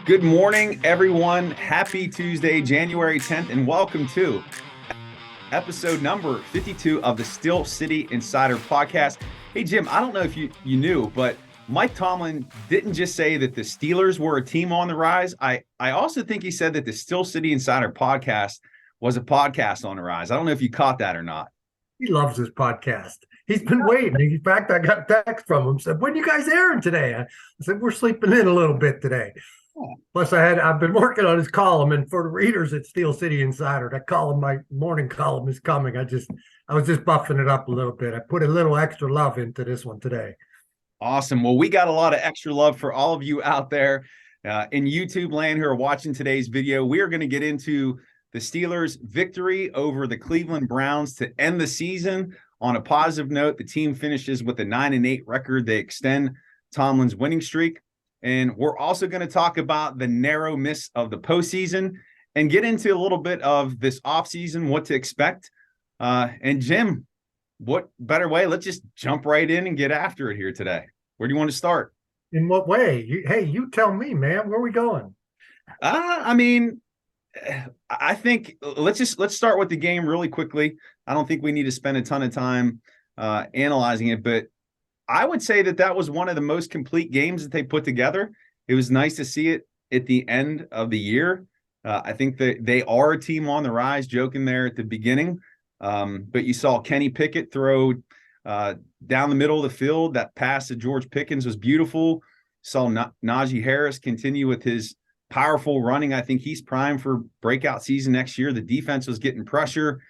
Good morning, everyone. Happy Tuesday, January 10th, and welcome to episode number 52 of the Steel City Insider podcast. Hey, Jim, I don't know if you knew, but Mike Tomlin didn't just say that the Steelers were a team on the rise. I also think he said that the Steel City Insider podcast was a podcast on the rise. I don't know if you caught that or not. He loves this podcast. He's been waiting. In fact, I got a text from him, said, "When are you guys airing today?" I said, "We're sleeping in a little bit today." Plus, I've been working on his column, and for the readers at Steel City Insider, that column, my morning column, is coming. I was just buffing it up a little bit. I put a little extra love into this one today. Awesome. Well, we got a lot of extra love for all of you out there in YouTube land who are watching today's video. We are going to get into the Steelers' victory over the Cleveland Browns to end the season on a positive note. The team finishes with a 9-8 record. They extend Tomlin's winning streak. And we're also going to talk about the narrow miss of the postseason and get into a little bit of this offseason, what to expect. And Jim, what better way? Let's just jump right in and get after it here today. Where do you want to start? In what way? You tell me, man. Where are we going? I think let's start with the game really quickly. I don't think we need to spend a ton of time analyzing it, but I would say that was one of the most complete games that they put together. It was nice to see it at the end of the year. I think that they are a team on the rise, joking there at the beginning. But you saw Kenny Pickett throw down the middle of the field. That pass to George Pickens was beautiful. Saw Najee Harris continue with his powerful running. I think he's primed for breakout season next year. The defense was getting pressure.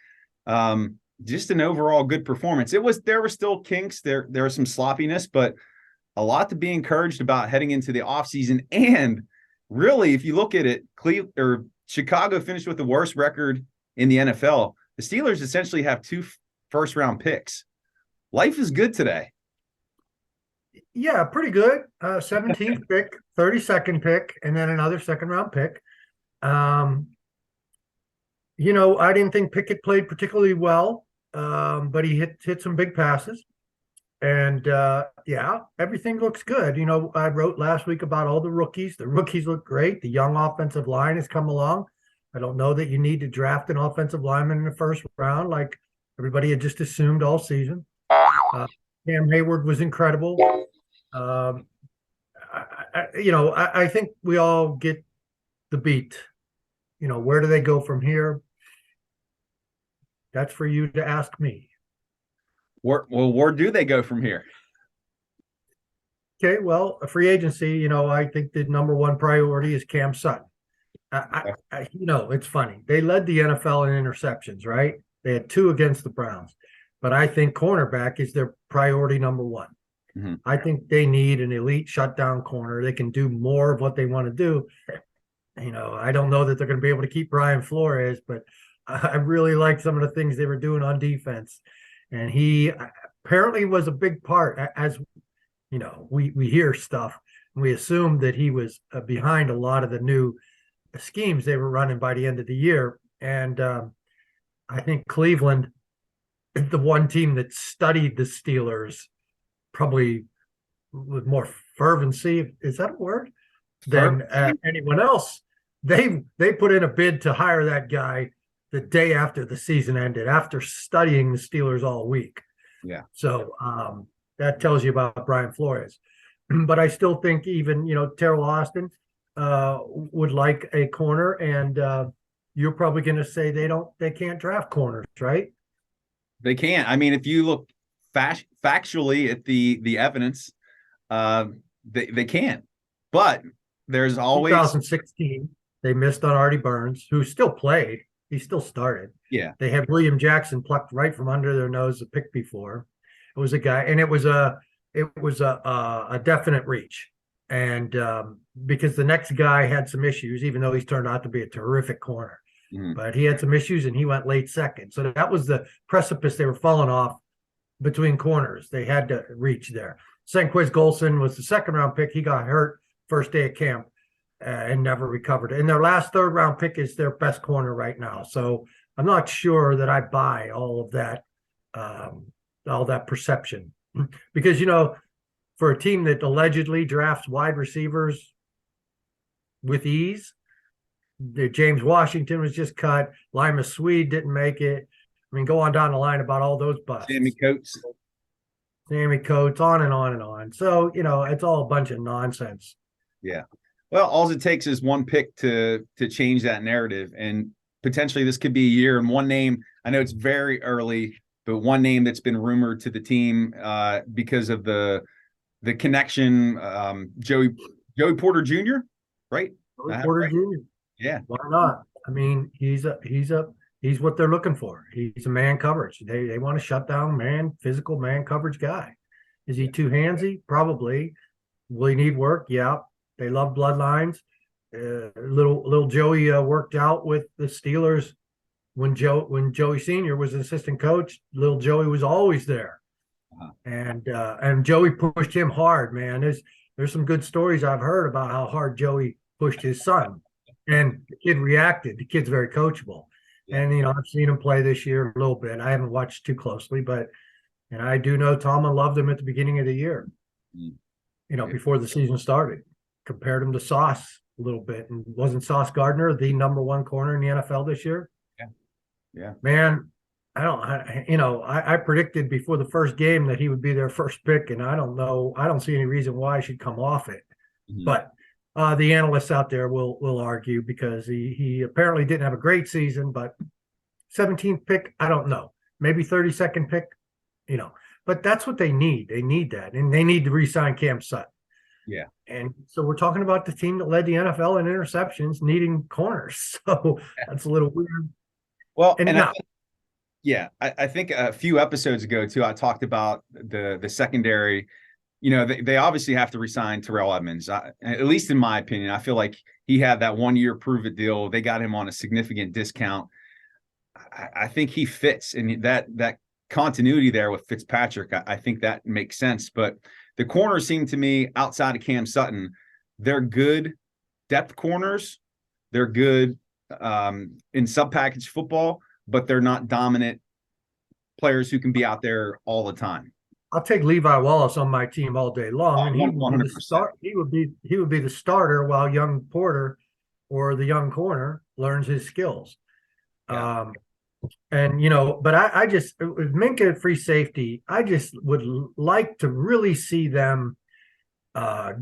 Just an overall good performance. There were still kinks. There was some sloppiness, but a lot to be encouraged about heading into the offseason. And really, if you look at it, Chicago finished with the worst record in the NFL. The Steelers essentially have 2 first-round picks. Life is good today. Yeah, pretty good. 17th pick, 32nd pick, and then another second-round pick. I didn't think Pickett played particularly well, but he hit some big passes. And, everything looks good. I wrote last week about all the rookies. The rookies look great. The young offensive line has come along. I don't know that you need to draft an offensive lineman in the first round like everybody had just assumed all season. Cam Hayward was incredible. I think we all get the beat. Where do they go from here? That's for you to ask me. Where do they go from here? Okay, well, a free agency, I think the number one priority is Cam Sutton. It's funny. They led the NFL in interceptions, right? They had 2 against the Browns. But I think cornerback is their priority number 1. Mm-hmm. I think they need an elite shutdown corner. They can do more of what they want to do. I don't know that they're going to be able to keep Brian Flores, but I really liked some of the things they were doing on defense. And he apparently was a big part. As we hear stuff, and we assume that he was behind a lot of the new schemes they were running by the end of the year. And I think Cleveland, the one team that studied the Steelers probably with more fervency, is that a word, than anyone else. They put in a bid to hire that guy the day after the season ended, after studying the Steelers all week. Yeah. So that tells you about Brian Flores. But I still think even, Terrell Austin would like a corner, and you're probably going to say they can't draft corners, right? They can't. I mean, if you look factually at the evidence, they can't. But there's always 2016. They missed on Artie Burns, who still played. He still started. Yeah. They had William Jackson plucked right from under their nose the pick before. It was a guy, and it was a definite reach. And because the next guy had some issues, even though he's turned out to be a terrific corner. Mm-hmm. But he had some issues, and he went late second. So that was the precipice they were falling off between corners. They had to reach there. Senquez Golson was the second-round pick. He got hurt first day of camp and never recovered. And their last third-round pick is their best corner right now. So I'm not sure that I buy all of that perception. Because, for a team that allegedly drafts wide receivers with ease. The James Washington was just cut. Lima Swede didn't make it. I mean, go on down the line about all those busts. Sammy Coates, on and on and on. So, it's all a bunch of nonsense. Yeah. Well, all it takes is one pick to change that narrative. And potentially this could be a year. And one name, I know it's very early, but one name that's been rumored to the team because of the connection, Joey Porter Jr., right? Joey Porter Jr. Yeah. Why not? I mean, he's what they're looking for. He's a man coverage. They want to shut down physical man coverage guy. Is he too handsy? Probably. Will he need work? Yeah. They love bloodlines. Little Joey worked out with the Steelers when Joey Sr. was an assistant coach. Little Joey was always there. Uh-huh. And Joey pushed him hard, man. There's some good stories I've heard about how hard Joey pushed his son. And the kid reacted. The kid's very coachable. Yeah. And, I've seen him play this year a little bit. I haven't watched too closely, and I do know Tomlin loved him at the beginning of the year, before the season started. Compared him to Sauce a little bit. And wasn't Sauce Gardner the number one corner in the NFL this year? Yeah. Yeah. Man, I predicted before the first game that he would be their first pick, and I don't know. I don't see any reason why I should come off it. Mm-hmm. But the analysts out there will argue because he apparently didn't have a great season, but 17th pick, I don't know. Maybe 32nd pick, But that's what they need. They need that, and they need to re-sign Cam Sutton. Yeah. And so we're talking about the team that led the NFL in interceptions needing corners. So that's a little weird. Well, I think a few episodes ago too, I talked about the secondary. They obviously have to resign Terrell Edmunds. At least in my opinion, I feel like he had that 1 year prove it deal. They got him on a significant discount. I think he fits, and that continuity there with Fitzpatrick, I think that makes sense. But the corners seem to me, outside of Cam Sutton, they're good depth corners. They're good in sub-package football, but they're not dominant players who can be out there all the time. I'll take Levi Wallace on my team all day long, and he would be the starter while young Porter or the young corner learns his skills. Yeah. But I just, with Minka at free safety, I just would like to really see them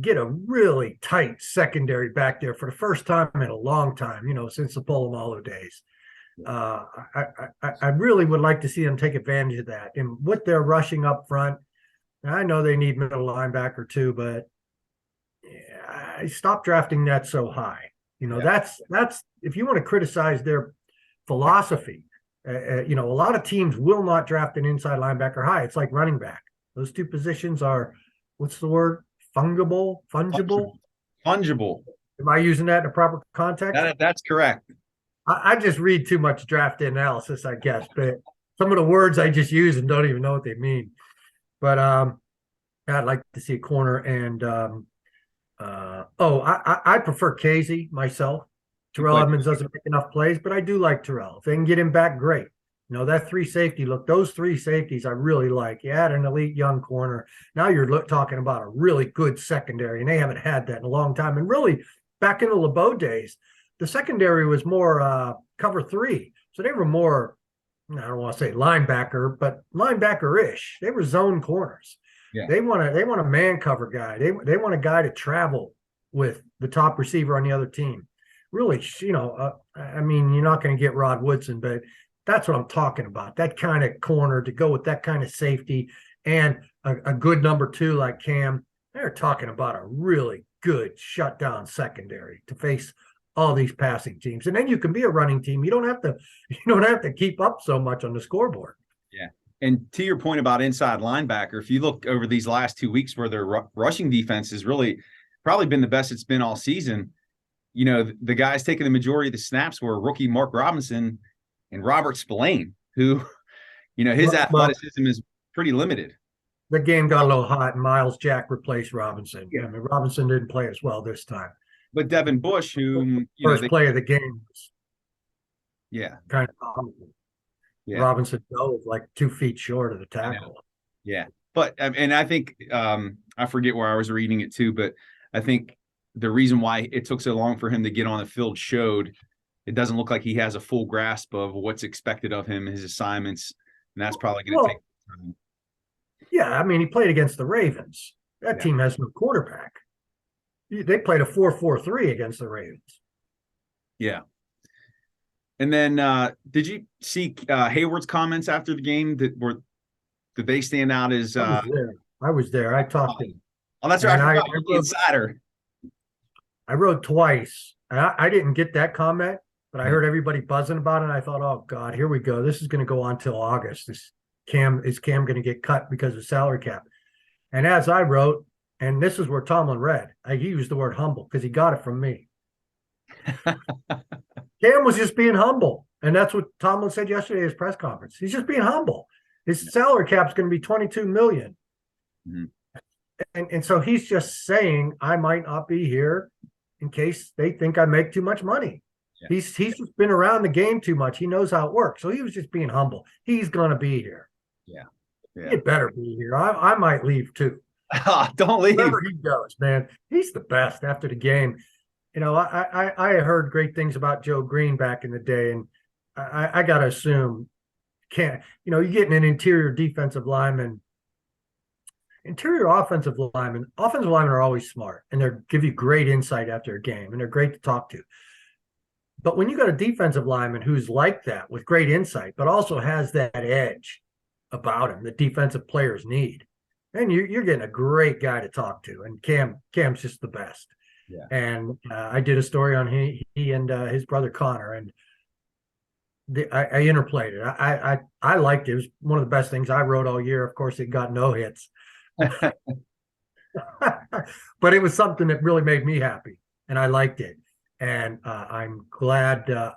get a really tight secondary back there for the first time in a long time, since the Polamalu days. I really would like to see them take advantage of that. And what they're rushing up front, I know they need middle linebacker too, but stop drafting that so high. That's if you want to criticize their philosophy. A lot of teams will not draft an inside linebacker high. It's like running back. Those two positions are, what's the word? Fungible. Am I using that in a proper context? That's correct. I just read too much draft analysis, I guess, but some of the words I just use and don't even know what they mean. But I'd like to see a corner, and I prefer Casey myself. Terrell Edmunds doesn't make enough plays, but I do like Terrell. If they can get him back, great. That three safety look, those three safeties I really like. You had an elite young corner. Now you're talking about a really good secondary, and they haven't had that in a long time. And really, back in the LeBeau days, the secondary was more cover three. So they were more, I don't want to say linebacker, but linebacker-ish. They were zone corners. Yeah. They want a man cover guy. They want a guy to travel with the top receiver on the other team. Really, I mean, you're not going to get Rod Woodson, but that's what I'm talking about. That kind of corner to go with that kind of safety and a good number two like Cam. They're talking about a really good shutdown secondary to face all these passing teams. And then you can be a running team. You don't have to keep up so much on the scoreboard. Yeah. And to your point about inside linebacker, if you look over these last 2 weeks where their rushing defense has really probably been the best it's been all season, the guys taking the majority of the snaps were rookie Mark Robinson and Robert Spillane, who, his athleticism is pretty limited. The game got a little hot, and Miles Jack replaced Robinson. Yeah. I mean, Robinson didn't play as well this time. But Devin Bush, who first play of the game was kind of comical. Yeah. Robinson was like 2 feet short of the tackle. Yeah. But, and I think, I forget where I was reading it too, but I think the reason why it took so long for him to get on the field showed. It doesn't look like he has a full grasp of what's expected of him, his assignments, and that's probably going to take time. Yeah, I mean, he played against the Ravens. That team has no quarterback. They played a 4-4-3 against the Ravens. Yeah. And then did you see Hayward's comments after the game? Did they stand out as I was there. I talked to him. Oh, that's right. I wrote, insider. I wrote twice. I didn't get that comment, but I heard everybody buzzing about it. And I thought, oh God, here we go. This is going to go on till August. Is Cam going to get cut because of salary cap? And as I wrote, and this is where Tomlin read, he used the word humble because he got it from me. Cam was just being humble. And that's what Tomlin said yesterday at his press conference. He's just being humble. His salary cap is going to be $22 million. Mm-hmm. And so he's just saying, I might not be here in case they think I make too much money. Yeah. He's just been around the game too much. He knows how it works. So he was just being humble. He's going to be here. Yeah. He better be here. I might leave too. Don't leave. Wherever he goes, man. He's the best after the game. You know, I heard great things about Joe Greene back in the day, and I got to assume, you're getting an interior defensive lineman. Interior offensive linemen are always smart, and they give you great insight after a game, and they're great to talk to. But when you got a defensive lineman who's like that with great insight, but also has that edge about him that defensive players need, and you're getting a great guy to talk to. And Cam's just the best. Yeah. And I did a story on he and his brother Connor, and I interplayed it. I liked it. It was one of the best things I wrote all year. Of course, it got no hits. But it was something that really made me happy, and I liked it. And I'm glad I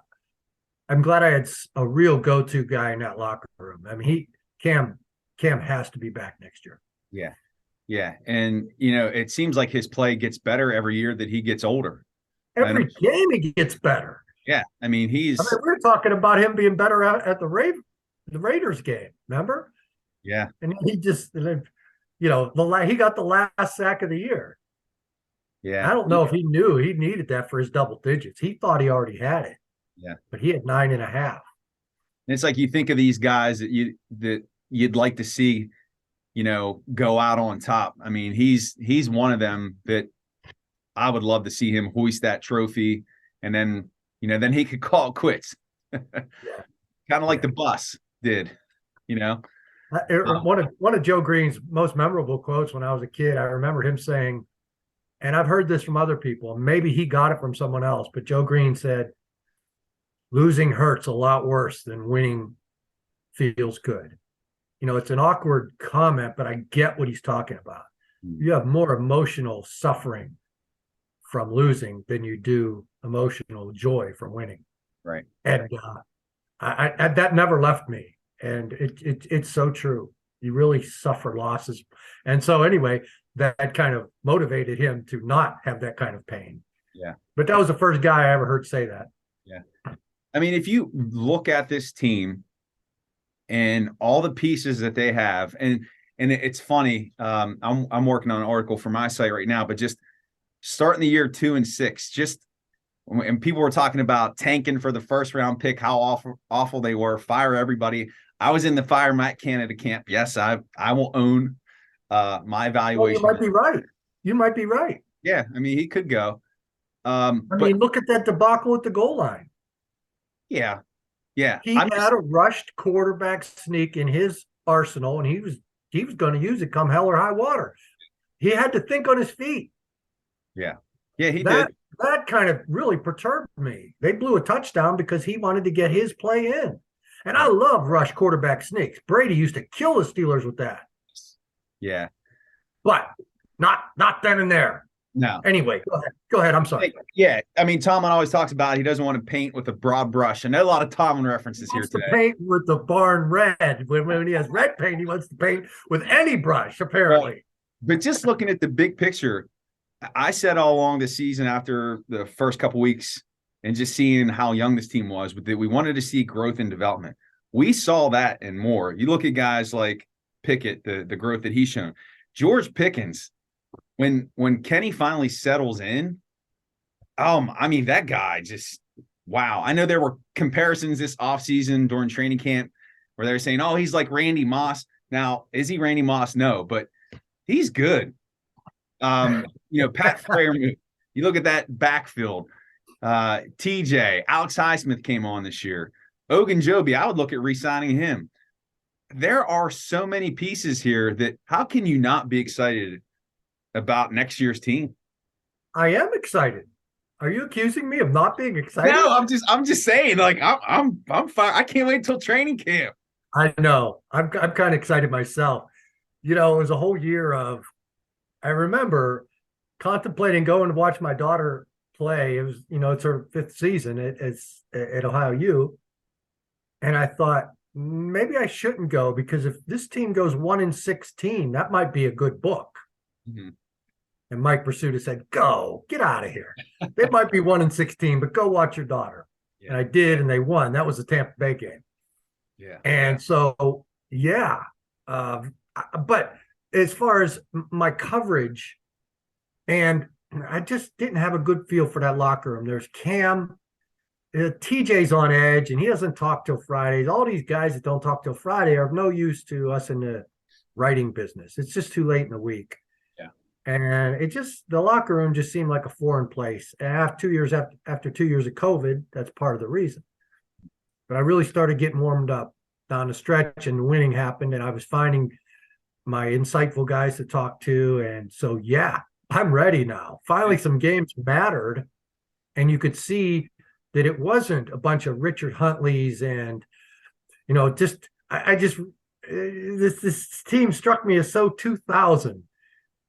had a real go-to guy in that locker room. I mean, Cam has to be back next year. Yeah. And it seems like his play gets better every year that he gets older. Every game he gets better. Yeah. I mean, we were talking about him being better at the Raiders game, remember? Yeah. And he just he got the last sack of the year. Yeah. I don't know if he knew he needed that for his double digits. He thought he already had it. Yeah. But he had 9.5. And it's like you think of these guys that you'd like to see, go out on top. I mean, he's one of them that I would love to see him hoist that trophy, and then then he could call it quits. Kind of like the bus did, One of Joe Greene's most memorable quotes when I was a kid, I remember him saying, and I've heard this from other people, maybe he got it from someone else, but Joe Greene said, losing hurts a lot worse than winning feels good. It's an awkward comment, but I get what he's talking about. You have more emotional suffering from losing than you do emotional joy from winning. Right. And I that never left me. And it's so true. You really suffer losses. And so anyway, that kind of motivated him to not have that kind of pain. Yeah. But that was the first guy I ever heard say that. Yeah. I mean, if you look at this team and all the pieces that they have, and it's funny, I'm working on an article for my site right now, but just starting the year 2-6, and people were talking about tanking for the first round pick, how awful they were, fire everybody. I was in the fire Matt Canada camp. Yes, I will own my evaluation. Well, you might be right. Yeah, I mean, he could go. But look at that debacle at the goal line. Yeah. He had a rushed quarterback sneak in his arsenal, and he was going to use it come hell or high water. He had to think on his feet. Yeah, he did. That kind of really perturbed me. They blew a touchdown because he wanted to get his play in. And I love rush quarterback sneaks. Brady used to kill the Steelers with that. Yeah. But not then and there. No. Anyway, go ahead. I'm sorry. Yeah. I mean, Tomlin always talks about he doesn't want to paint with a broad brush. I know a lot of Tomlin references here today. To paint with the barn red. When he has red paint, he wants to paint with any brush, apparently. Right. But just looking at the big picture, I said all along this season after the first couple weeks and just seeing how young this team was, that we wanted to see growth and development. We saw that and more. You look at guys like Pickett, the growth that he's shown. George Pickens, when Kenny finally settles in, I mean, that guy just wow. I know there were comparisons this offseason during training camp where they were saying, oh, he's like Randy Moss. Now, is he Randy Moss? No, but he's good. Pat Freyermuth, you look at that backfield. TJ, Alex Highsmith came on this year. Ogunjobi, I would look at re-signing him. There are so many pieces here that how can you not be excited about next year's team? I am excited. Are you accusing me of not being excited? No, I'm just saying, like I'm fine. I can't wait until training camp. I know. I'm kind of excited myself. It was a whole year of. I remember contemplating going to watch my daughter play. It was, it's her 5th season at Ohio U, and I thought maybe I shouldn't go because if this team goes 1-16, that might be a good book. Mm-hmm. And Mike Pursuta said, "Go, get out of here. They might be 1-16, but go watch your daughter." Yeah. And I did, and they won. That was the Tampa Bay game. Yeah. And so, yeah. But as far as my coverage, and I just didn't have a good feel for that locker room. There's Cam, TJ's on edge, and he doesn't talk till Fridays. All these guys that don't talk till Friday are of no use to us in the writing business. It's just too late in the week. And the locker room just seemed like a foreign place. And after 2 years of COVID, that's part of the reason. But I really started getting warmed up down the stretch, and the winning happened, and I was finding my insightful guys to talk to. And so, yeah, I'm ready now. Finally, some games mattered, and you could see that it wasn't a bunch of Richard Huntleys and, this team struck me as so 2000.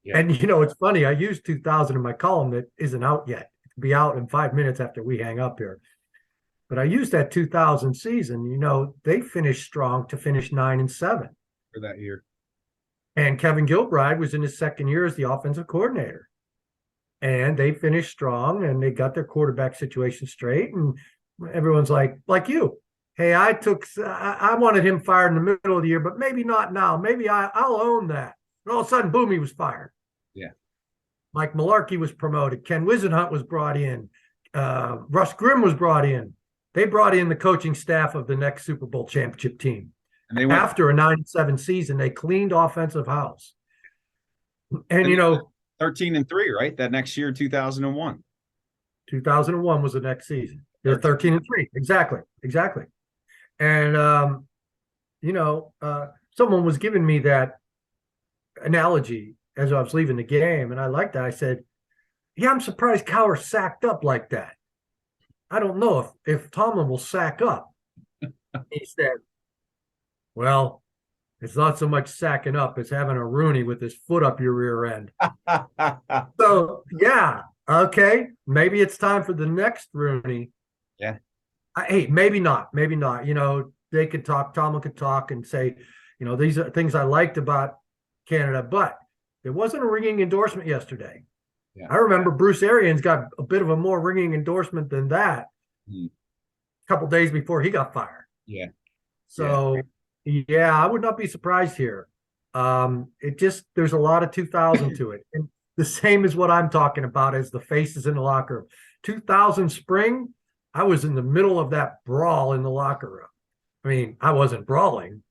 Yeah. And, it's funny. I used 2000 in my column that isn't out yet. It'll be out in 5 minutes after we hang up here. But I used that 2000 season. They finished strong to finish 9-7 for that year. And Kevin Gilbride was in his second year as the offensive coordinator. And they finished strong, and they got their quarterback situation straight. And everyone's like you. Hey, I wanted him fired in the middle of the year, but maybe not now. Maybe I'll own that. And all of a sudden, boom, he was fired. Yeah. Mike Mularkey was promoted. Ken Wisenhunt was brought in. Russ Grimm was brought in. They brought in the coaching staff of the next Super Bowl championship team. And they went after a 9-7 season. They cleaned offensive house. And 13-3, right? That next year, 2001. 2001 was the next season. They're 13-3. Exactly. And someone was giving me that analogy as I was leaving the game, and I liked that. I said, yeah, I'm surprised Cowher sacked up like that. I don't know if Tomlin will sack up. He said, well, it's not so much sacking up as having a Rooney with his foot up your rear end. So, yeah, okay, maybe it's time for the next Rooney. Yeah. Maybe not. They could talk, Tomlin could talk and say, these are things I liked about Canada, but there wasn't a ringing endorsement yesterday. Yeah. I remember Bruce Arians got a bit of a more ringing endorsement than that a couple days before he got fired. Yeah. So, yeah, I would not be surprised here. There's a lot of 2000 to it. And the same as what I'm talking about as the faces in the locker room. 2000 spring, I was in the middle of that brawl in the locker room. I mean, I wasn't brawling,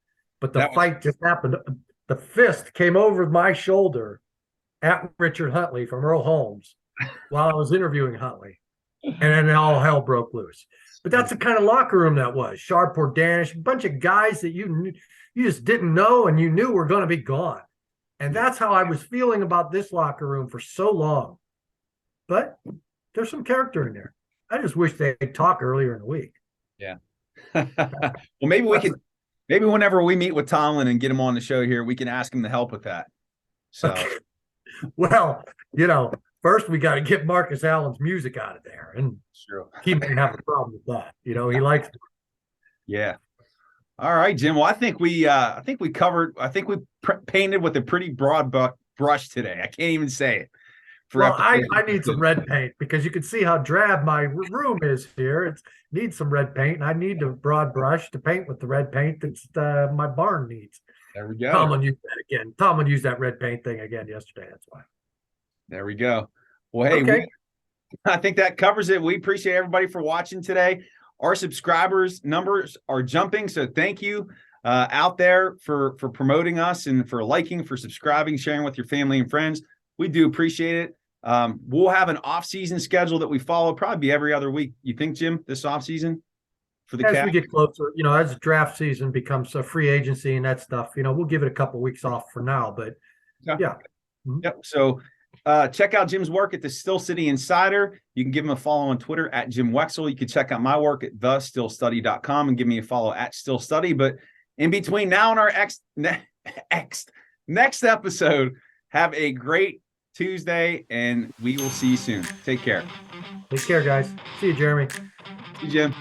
but the fight just happened. The fist came over my shoulder at Richard Huntley from Earl Holmes while I was interviewing Huntley. And then all hell broke loose. But that's the kind of locker room that was. Sharp or Danish, a bunch of guys that you just didn't know and you knew were going to be gone. And that's how I was feeling about this locker room for so long. But there's some character in there. I just wish they'd talk earlier in the week. Yeah. Well, maybe whenever we meet with Tomlin and get him on the show here, we can ask him to help with that. So, well, first we got to get Marcus Allen's music out of there, and he may have a problem with that. He likes it. Yeah. All right, Jim. Well, I think we covered. I think we painted with a pretty broad brush today. I can't even say it. Well, I need some red paint because you can see how drab my room is here. It needs some red paint, and I need a broad brush to paint with the red paint that my barn needs. There we go. Tomlin used that again. Tomlin used that red paint thing again yesterday. That's why. There we go. Well, hey, okay. I think that covers it. We appreciate everybody for watching today. Our subscribers numbers are jumping, so thank you out there for promoting us and for liking, for subscribing, sharing with your family and friends. We do appreciate it. We'll have an off-season schedule that we follow, probably be every other week. You think, Jim, this off-season for the As Cavs? we get closer, as draft season becomes a free agency and that stuff, we'll give it a couple of weeks off for now. But yeah. Mm-hmm. Yep. So check out Jim's work at the Still City Insider. You can give him a follow on Twitter at Jim Wexell. You can check out my work at thestillstudy.com and give me a follow at Still Study. But in between now and our next episode, have a great Tuesday, and we will see you soon. Take care. Take care, guys. See you, Jeremy. See you, Jim.